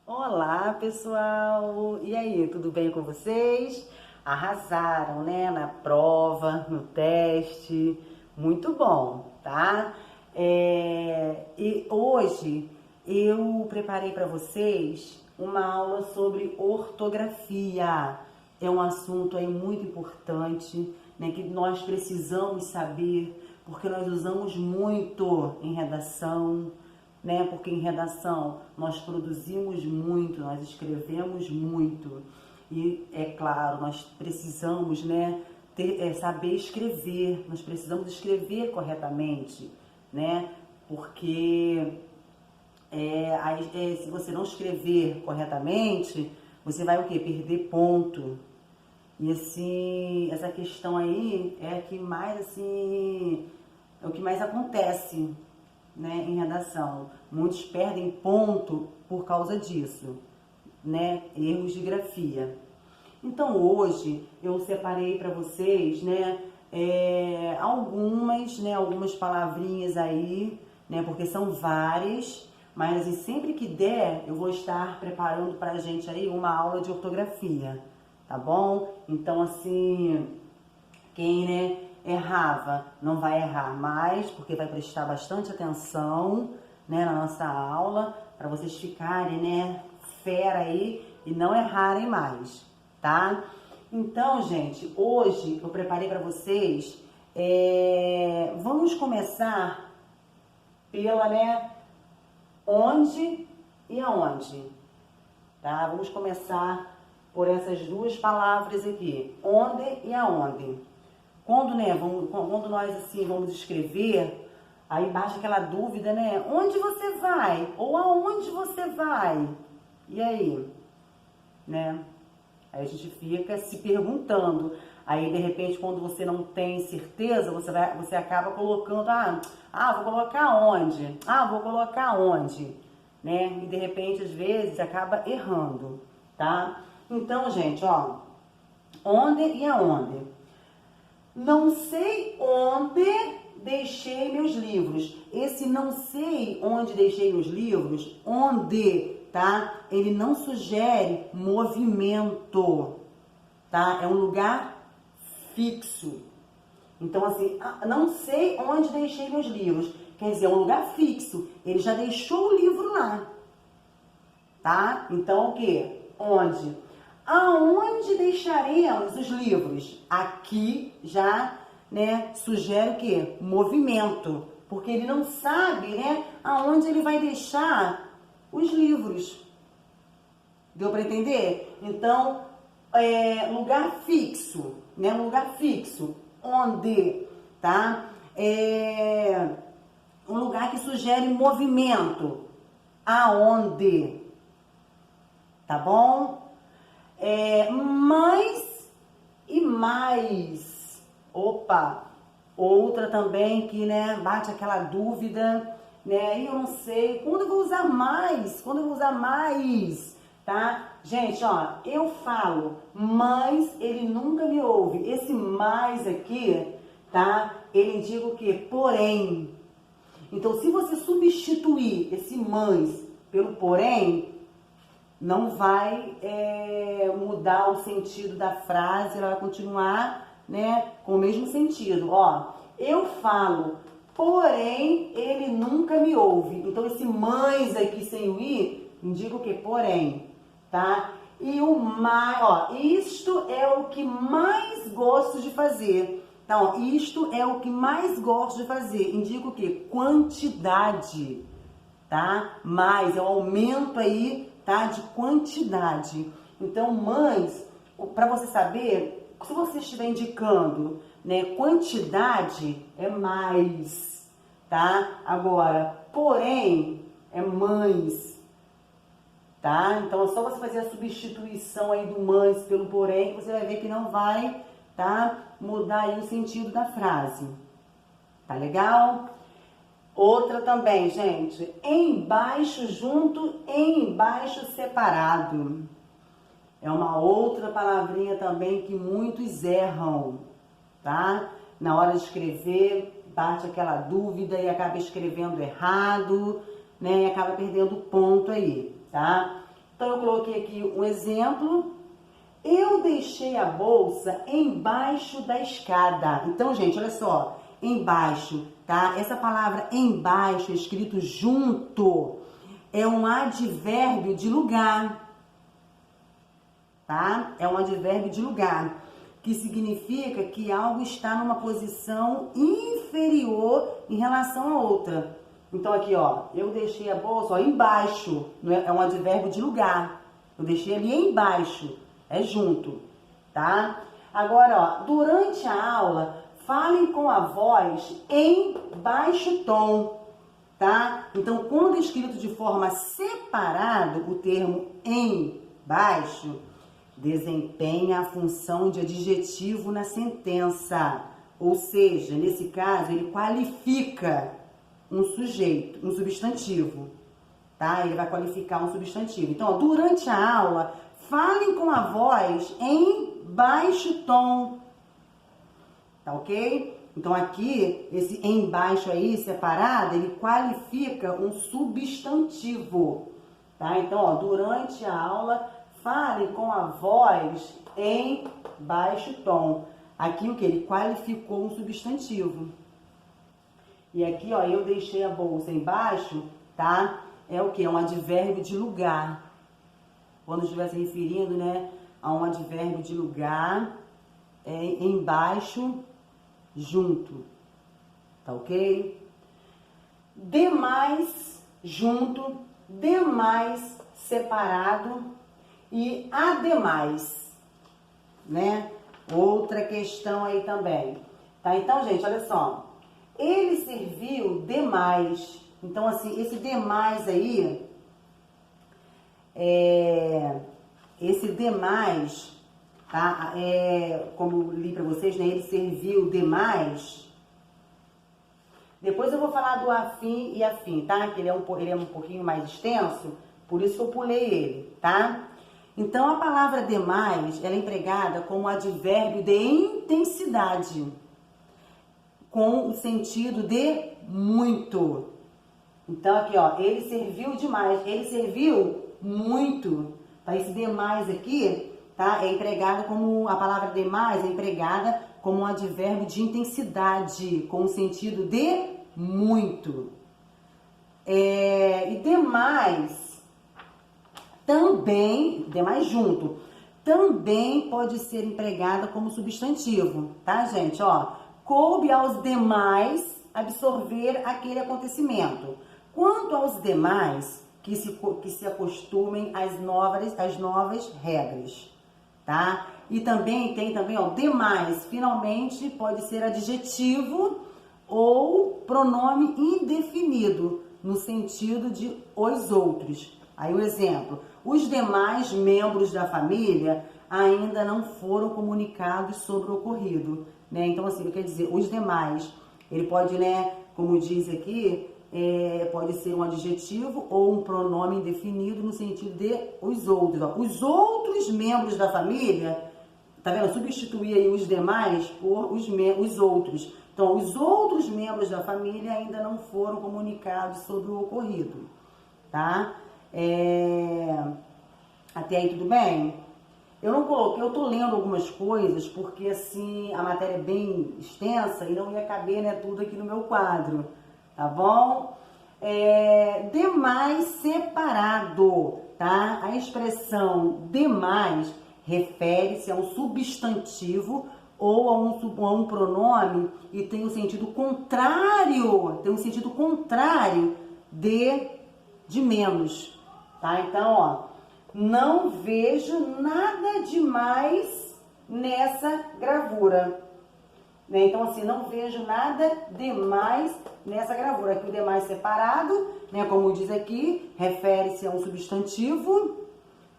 Olá, pessoal! E aí, tudo bem com vocês? Arrasaram, né? Na prova, no teste. Muito bom, tá? E hoje eu preparei para vocês uma aula sobre ortografia. É um assunto aí muito importante, né? Que nós precisamos saber, porque nós usamos muito em redação, né? Porque em redação nós produzimos muito, nós escrevemos muito e é claro, nós precisamos, né, saber escrever, nós precisamos escrever corretamente, né? Porque se você não escrever corretamente, você vai o quê? Perder ponto. E assim, essa questão aí é que mais assim, é o que mais acontece, né, em redação. Muitos perdem ponto por causa disso, né? Erros de grafia. Então hoje eu separei para vocês, né, algumas palavrinhas aí, né, porque são várias, mas assim, sempre que der eu vou estar preparando para a gente aí uma aula de ortografia, tá bom? Então assim, quem, né, errava não vai errar mais, porque vai prestar bastante atenção, né, na nossa aula, para vocês ficarem, né, fera aí e não errarem mais, tá? Então, gente, hoje eu preparei para vocês, vamos começar pela, né, onde e aonde, tá? Vamos começar por essas duas palavras aqui, onde e aonde. Quando, né, quando nós assim vamos escrever, aí bate aquela dúvida, né? Onde você vai? Ou aonde você vai? E aí, né? Aí a gente fica se perguntando. Aí, de repente, quando você não tem certeza, você acaba colocando, vou colocar onde? Vou colocar onde? Né? E de repente, às vezes, acaba errando, tá? Então, gente, ó, onde e aonde? Não sei onde deixei meus livros. Esse não sei onde deixei meus livros, onde, tá? Ele não sugere movimento, tá? É um lugar fixo. Então, assim, não sei onde deixei meus livros. Quer dizer, é um lugar fixo. Ele já deixou o livro lá, tá? Então, o quê? Onde? Aonde deixaremos os livros? Aqui já, né, sugere o quê? Movimento, porque ele não sabe, né, aonde ele vai deixar os livros. Deu para entender? Então, lugar fixo, né, um lugar fixo, onde, tá? Um lugar que sugere movimento, aonde, tá bom? Mais e mais. Opa, outra também que, né, bate aquela dúvida, né? E eu não sei quando eu vou usar mais, tá? Gente, ó, eu falo, mas ele nunca me ouve. Esse mais aqui, tá? Ele indica o quê? Porém. Então, se você substituir esse mas pelo porém, não vai mudar o sentido da frase, ela vai continuar, né, com o mesmo sentido. Ó, eu falo, porém ele nunca me ouve. Então esse mas aqui sem o i indica o que? Porém, tá? E o mais, ó, isto é o que mais gosto de fazer. Então, isto é o que mais gosto de fazer. Indica o que? Quantidade, tá? Mais, é o aumento aí, tá, de quantidade. Então, mas, para você saber, se você estiver indicando, né, quantidade é mais, tá? Agora, porém, é mães, tá? Então, é só você fazer a substituição aí do mães pelo porém, que você vai ver que não vai, tá, mudar aí o sentido da frase. Tá legal? Outra também, gente, embaixo junto, embaixo separado. É uma outra palavrinha também que muitos erram, tá? Na hora de escrever, bate aquela dúvida e acaba escrevendo errado, né? E acaba perdendo ponto aí, tá? Então, eu coloquei aqui um exemplo. Eu deixei a bolsa embaixo da escada. Então, gente, olha só. Embaixo, tá? Essa palavra embaixo, escrito junto, é um advérbio de lugar, tá? É um advérbio de lugar, que significa que algo está numa posição inferior em relação a outra. Então aqui, ó, eu deixei a bolsa, ó, embaixo, é um advérbio de lugar. Eu deixei ali embaixo, é junto, tá? Agora, ó, durante a aula, falem com a voz em baixo tom, tá? Então, quando escrito de forma separada, o termo em baixo desempenha a função de adjetivo na sentença. Ou seja, nesse caso, ele qualifica um sujeito, um substantivo, tá? Ele vai qualificar um substantivo. Então, ó, durante a aula, falem com a voz em baixo tom, tá ok? Então, aqui, esse embaixo aí, separado, ele qualifica um substantivo, tá? Então, ó, durante a aula, fale com a voz em baixo tom. Aqui, o que? Ele qualificou um substantivo. E aqui, ó, eu deixei a bolsa embaixo, tá? É o que? É um advérbio de lugar. Quando estiver se referindo, né, a um advérbio de lugar, é embaixo, junto, tá ok? Demais, junto, demais, separado e ademais, né? Outra questão aí também, tá? Então, gente, olha só, ele serviu demais. Então, assim, esse demais aí, esse demais, tá? Como eu li para vocês, né? Ele serviu demais. Depois eu vou falar do afim e afim, tá? Que ele é um pouquinho mais extenso, por isso que eu pulei ele, tá? Então, a palavra demais, ela é empregada como advérbio de intensidade, com o sentido de muito. Então, aqui, ó, ele serviu demais, ele serviu muito. Tá? Esse demais aqui, tá? É empregada como, a palavra demais é empregada como um advérbio de intensidade, com o sentido de muito. E demais, também, demais junto, também pode ser empregada como substantivo, tá, gente? Ó, coube aos demais absorver aquele acontecimento. Quanto aos demais, que se acostumem às novas regras, tá? E também tem ó, demais, finalmente pode ser adjetivo ou pronome indefinido, no sentido de os outros. Aí o exemplo, os demais membros da família ainda não foram comunicados sobre o ocorrido, né? Então, assim, quer dizer, os demais, ele pode, né, como diz aqui, pode ser um adjetivo ou um pronome indefinido no sentido de os outros. Ó. Os outros membros da família, tá vendo? Substituir aí os demais por os outros. Então, os outros membros da família ainda não foram comunicados sobre o ocorrido, tá? Até aí tudo bem? Eu não coloquei, eu tô lendo algumas coisas porque assim a matéria é bem extensa e não ia caber, né, tudo aqui no meu quadro, tá bom? Demais separado, tá? A expressão demais refere-se a um substantivo ou a um pronome e tem um sentido contrário, de menos, tá? Então, ó, não vejo nada demais nessa gravura, né? Então, assim, não vejo nada demais nessa gravura. Aqui o demais separado, né? Como diz aqui, refere-se a um substantivo,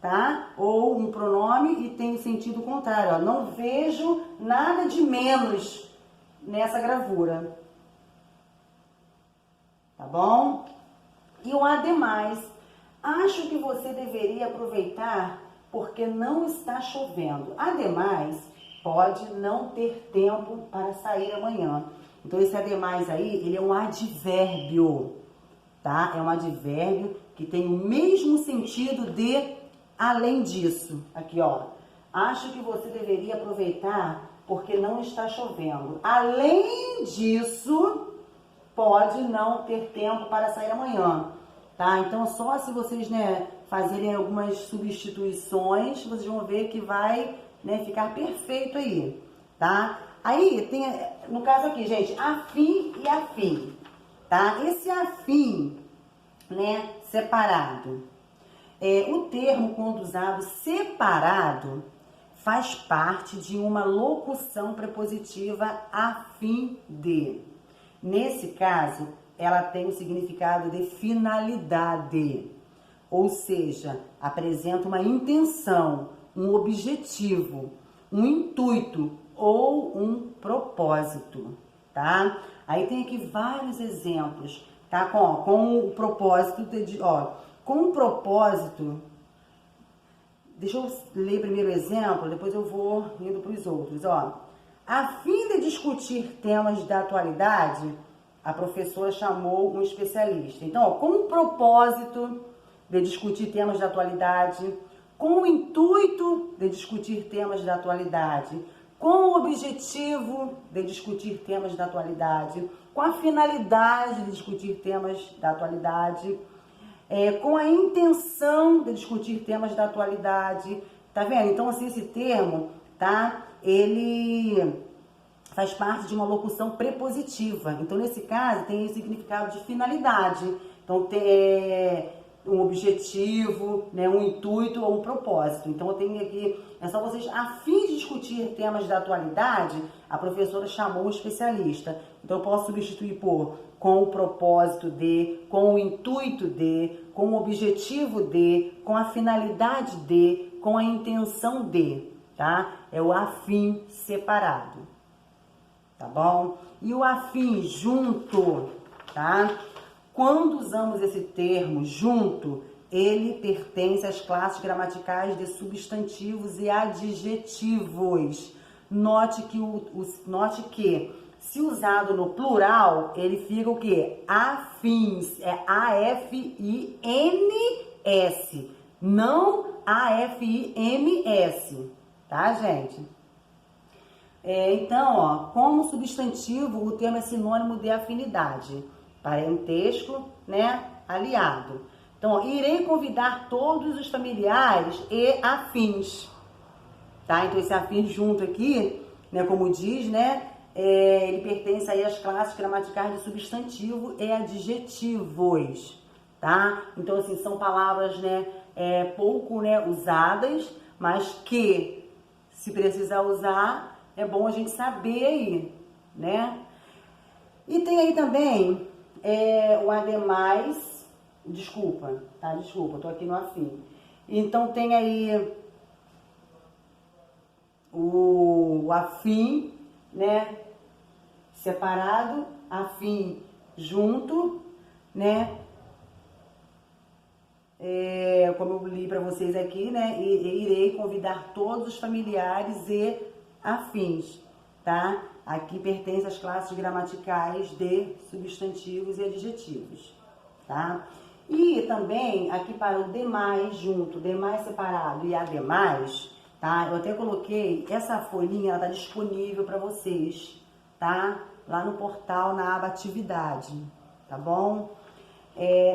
tá? Ou um pronome e tem o sentido contrário, ó. Não vejo nada de menos nessa gravura, tá bom? E o ademais, acho que você deveria aproveitar porque não está chovendo. Ademais, pode não ter tempo para sair amanhã. Então, esse ademais aí, ele é um advérbio, tá? É um advérbio que tem o mesmo sentido de além disso. Aqui, ó. Acho que você deveria aproveitar porque não está chovendo. Além disso, pode não ter tempo para sair amanhã, tá? Então, só se vocês, né, fazerem algumas substituições, vocês vão ver que vai, né, ficar perfeito aí, tá? Aí, tem, no caso aqui, gente, afim e afim, tá? Esse afim, né, separado. O termo, quando usado separado, faz parte de uma locução prepositiva a fim de. Nesse caso, ela tem o significado de finalidade, ou seja, apresenta uma intenção, um objetivo, um intuito ou um propósito, tá? Aí tem aqui vários exemplos, tá? Com o propósito com o propósito. Deixa eu ler primeiro o exemplo, depois eu vou indo para os outros, ó. A fim de discutir temas da atualidade, a professora chamou um especialista. Então, ó, com o propósito de discutir temas da atualidade, com o intuito de discutir temas da atualidade, com o objetivo de discutir temas da atualidade, com a finalidade de discutir temas da atualidade, com a intenção de discutir temas da atualidade, tá vendo? Então, assim, esse termo, tá? Ele faz parte de uma locução prepositiva. Então, nesse caso, tem o significado de finalidade. Então, tem um objetivo, né, um intuito ou um propósito. Então, eu tenho aqui, é só vocês, a fim de discutir temas da atualidade, a professora chamou um especialista. Então, eu posso substituir por com o propósito de, com o intuito de, com o objetivo de, com a finalidade de, com a intenção de, tá? É o afim separado, tá bom? E o afim junto, tá? Quando usamos esse termo junto, ele pertence às classes gramaticais de substantivos e adjetivos. Note que se usado no plural, ele fica o quê? Afins, é A-F-I-N-S, não A-F-I-M-S, tá, gente? Então, ó, como substantivo, o termo é sinônimo de afinidade, parentesco, né, aliado. Então, ó, irei convidar todos os familiares e afins, tá? Então, esse afins junto aqui, né, como diz, né, ele pertence aí às classes gramaticais de substantivo e adjetivos, tá? Então, assim, são palavras, né, pouco, né, usadas, mas que, se precisar usar, é bom a gente saber aí, né? E tem aí também o ademais, desculpa, tô aqui no afim. Então, tem aí o afim, né, separado, afim junto, né, como eu li para vocês aqui, né, irei convidar todos os familiares e afins, tá? Aqui pertence às classes gramaticais de substantivos e adjetivos, tá? E também aqui para o demais junto, demais separado e ademais, tá? Eu até coloquei essa folhinha, ela tá disponível para vocês, tá? Lá no portal, na aba atividade, tá bom?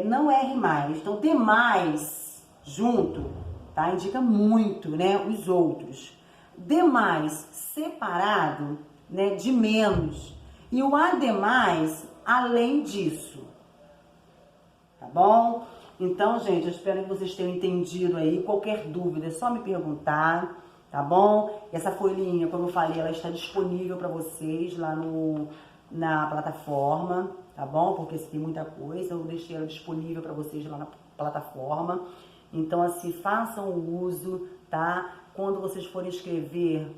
Não erre mais. Então, demais junto, tá? Indica muito, né? Os outros. Demais separado, né? De menos. E o ademais, além disso, tá bom? Então, gente, eu espero que vocês tenham entendido aí. Qualquer dúvida é só me perguntar, tá bom? Essa folhinha, como eu falei, ela está disponível para vocês lá na plataforma, tá bom? Porque se tem muita coisa, eu deixei ela disponível para vocês lá na plataforma. Então, assim, façam o uso, tá? Quando vocês forem escrever,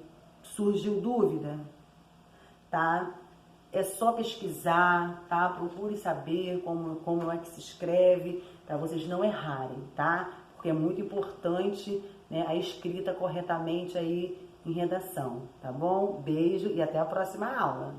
surgiu dúvida, tá? É só pesquisar, tá? Procure saber como é que se escreve, para vocês não errarem, tá? Porque é muito importante, né, a escrita corretamente aí em redação, tá bom? Beijo e até a próxima aula.